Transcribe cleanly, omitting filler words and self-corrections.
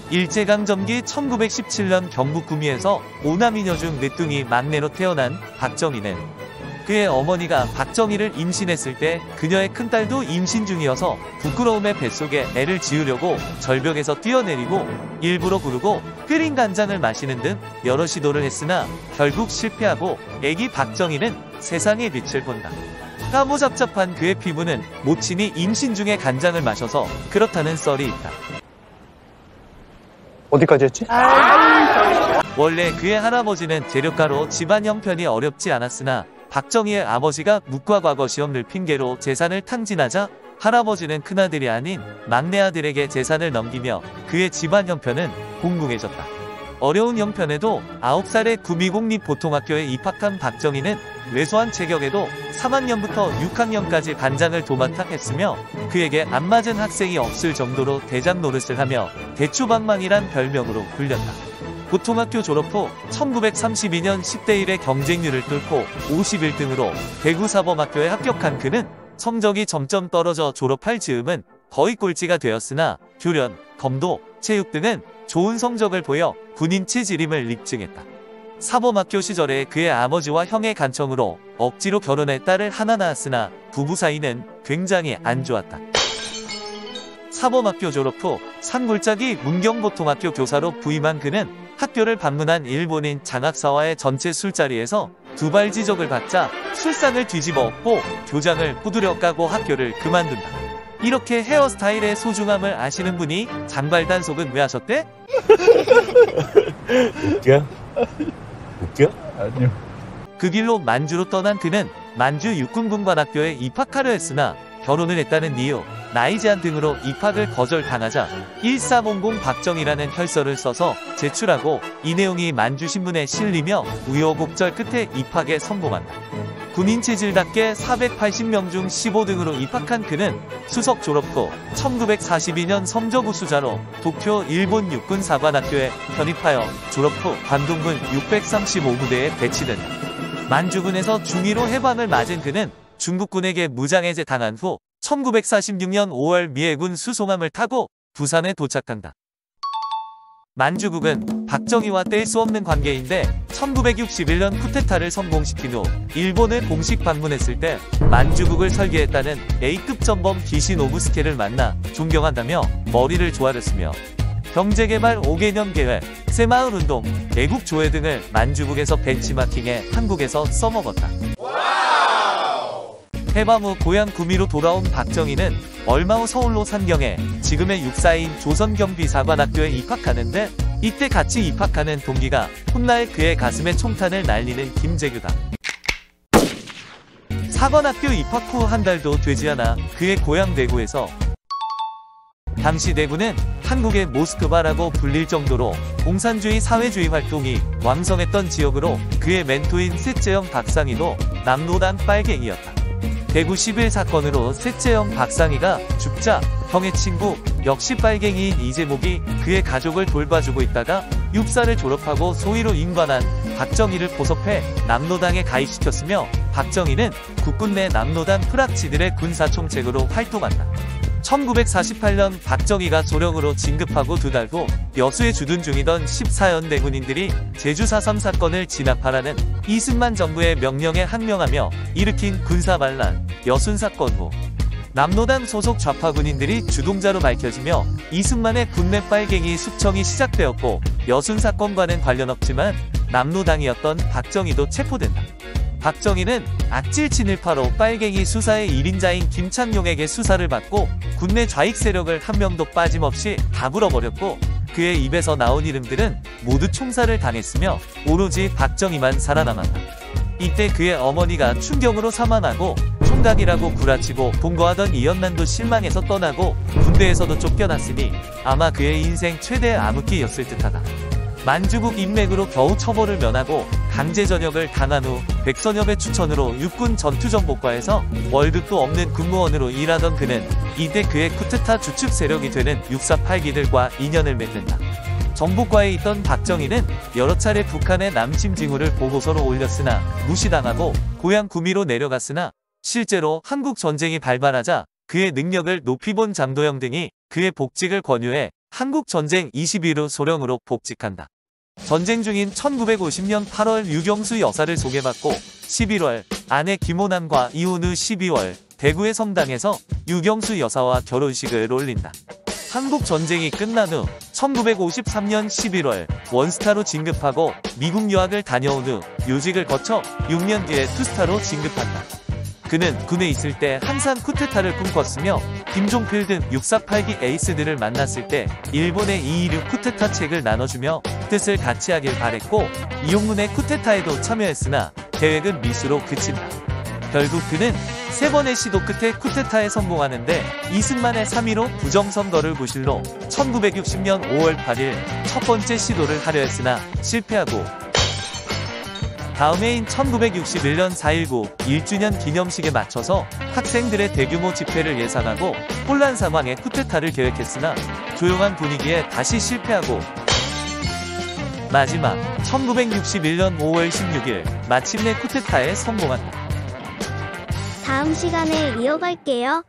일제강점기 1917년 경북 구미에서 5남이녀 중 넷둥이 막내로 태어난 박정희는 그의 어머니가 박정희를 임신했을 때 그녀의 큰딸도 임신 중이어서 부끄러움에 뱃속에 애를 지으려고 절벽에서 뛰어내리고 일부러 구르고 끓인 간장을 마시는 등 여러 시도를 했으나 결국 실패하고 애기 박정희는 세상의 빛을 본다. 까무잡잡한 그의 피부는 모친이 임신 중에 간장을 마셔서 그렇다는 썰이 있다. 어디까지 했지? 원래 그의 할아버지는 재력가로 집안 형편이 어렵지 않았으나 박정희의 아버지가 묵과 과거 시험을 핑계로 재산을 탕진하자 할아버지는 큰아들이 아닌 막내 아들에게 재산을 넘기며 그의 집안 형편은 공공해졌다. 어려운 형편에도 9살에 구미공립보통학교에 입학한 박정희는 왜소한 체격에도 3학년부터 6학년까지 반장을 도맡아 했으며 그에게 안 맞은 학생이 없을 정도로 대장 노릇을 하며 대추방망이란 별명으로 불렸다. 보통학교 졸업 후 1932년 10대 1의 경쟁률을 뚫고 51등으로 대구사범학교에 합격한 그는 성적이 점점 떨어져 졸업할 즈음은 거의 꼴찌가 되었으나 교련, 검도, 체육 등은 좋은 성적을 보여 군인 체질임을 입증했다. 사범학교 시절에 그의 아버지와 형의 간청으로 억지로 결혼해 딸을 하나 낳았으나 부부 사이는 굉장히 안 좋았다. 사범학교 졸업 후 산골짜기 문경보통학교 교사로 부임한 그는 학교를 방문한 일본인 장학사와의 전체 술자리에서 두발 지적을 받자 술상을 뒤집어 엎고 교장을 후드려 까고 학교를 그만둔다. 이렇게 헤어스타일의 소중함을 아시는 분이 장발단속은 왜 하셨대? 웃겨? 웃겨? 아니요. 그 길로 만주로 떠난 그는 만주 육군군관학교에 입학하려 했으나 결혼을 했다는 이유, 나이 제한 등으로 입학을 거절당하자 1400 박정희라는 혈서를 써서 제출하고 이 내용이 만주신문에 실리며 우여곡절 끝에 입학에 성공한다. 군인 체질답게 480명 중 15등으로 입학한 그는 수석 졸업 후 1942년 성적 우수자로 도쿄 일본 육군사관학교에 편입하여 졸업 후 관동군 635부대에 배치된다. 만주군에서 중위로 해방을 맞은 그는 중국군에게 무장해제 당한 후 1946년 5월 미해군 수송함을 타고 부산에 도착한다. 만주국은 박정희와 뗄 수 없는 관계인데 1961년 쿠데타를 성공시킨 후 일본을 공식 방문했을 때 만주국을 설계했다는 A급 전범 기시노부스케를 만나 존경한다며 머리를 조아렸으며 경제개발 5개년 계획, 새마을운동, 애국조회 등을 만주국에서 벤치마킹해 한국에서 써먹었다. 해방 후 고향 구미로 돌아온 박정희는 얼마 후 서울로 상경해 지금의 육사인 조선경비사관학교에 입학하는데 이때 같이 입학하는 동기가 훗날 그의 가슴에 총탄을 날리는 김재규다. 사관학교 입학 후 한 달도 되지 않아 그의 고향 대구에서 당시 대구는 한국의 모스크바라고 불릴 정도로 공산주의 사회주의 활동이 왕성했던 지역으로 그의 멘토인 셋째형 박상희도 남로당 빨갱이였다. 대구 11사건으로 셋째형 박상희가 죽자 형의 친구 역시 빨갱이인 이재목이 그의 가족을 돌봐주고 있다가 육사를 졸업하고 소위로 임관한 박정희를 포섭해 남로당에 가입시켰으며 박정희는 국군 내 남로당 프락치들의 군사총책으로 활동한다. 1948년 박정희가 소령으로 진급하고 두 달 후 여수에 주둔 중이던 14연대 군인들이 제주 4.3 사건을 진압하라는 이승만 정부의 명령에 항명하며 일으킨 군사반란 여순사건 후 남로당 소속 좌파 군인들이 주동자로 밝혀지며 이승만의 군내 빨갱이 숙청이 시작되었고 여순사건과는 관련 없지만 남로당이었던 박정희도 체포된다. 박정희는 악질 친일파로 빨갱이 수사의 1인자인 김창룡에게 수사를 받고 군내 좌익 세력을 한 명도 빠짐없이 다 불어버렸고 그의 입에서 나온 이름들은 모두 총살을 당했으며 오로지 박정희만 살아남았다. 이때 그의 어머니가 충경으로 사망하고 총각이라고 구라치고 동거하던 이연란도 실망해서 떠나고 군대에서도 쫓겨났으니 아마 그의 인생 최대의 암흑기였을 듯하다. 만주국 인맥으로 겨우 처벌을 면하고 강제 전역을 당한 후 백선엽의 추천으로 육군 전투정보과에서 월급도 없는 군무원으로 일하던 그는 이때 그의 쿠데타 주축 세력이 되는 육사8기들과 인연을 맺는다. 정보과에 있던 박정희는 여러 차례 북한의 남침 징후를 보고서로 올렸으나 무시당하고 고향 구미로 내려갔으나 실제로 한국 전쟁이 발발하자 그의 능력을 높이 본 장도영 등이 그의 복직을 권유해 한국 전쟁 20일 후 소령으로 복직한다. 전쟁 중인 1950년 8월 유경수 여사를 소개받고 11월 아내 김호남과 이혼 후 12월 대구의 성당에서 유경수 여사와 결혼식을 올린다. 한국 전쟁이 끝난 후 1953년 11월 원스타로 진급하고 미국 유학을 다녀온 후 요직을 거쳐 6년 뒤에 투스타로 진급한다. 그는 군에 있을 때 항상 쿠데타를 꿈꿨으며 김종필 등 648기 에이스들을 만났을 때 일본의 226 쿠데타 책을 나눠주며 뜻을 같이 하길 바랬고 이용문의 쿠데타에도 참여했으나 계획은 미수로 그친다. 결국 그는 3번의 시도 끝에 쿠데타에 성공하는데 이승만의 3.15 부정선거를 구실로 1960년 5월 8일 첫 번째 시도를 하려 했으나 실패하고 다음 해인 1961년 4.19 1주년 기념식에 맞춰서 학생들의 대규모 집회를 예상하고 혼란 상황에 쿠데타를 계획했으나 조용한 분위기에 다시 실패하고 마지막 1961년 5월 16일 마침내 쿠데타에 성공한다. 다음 시간에 이어갈게요.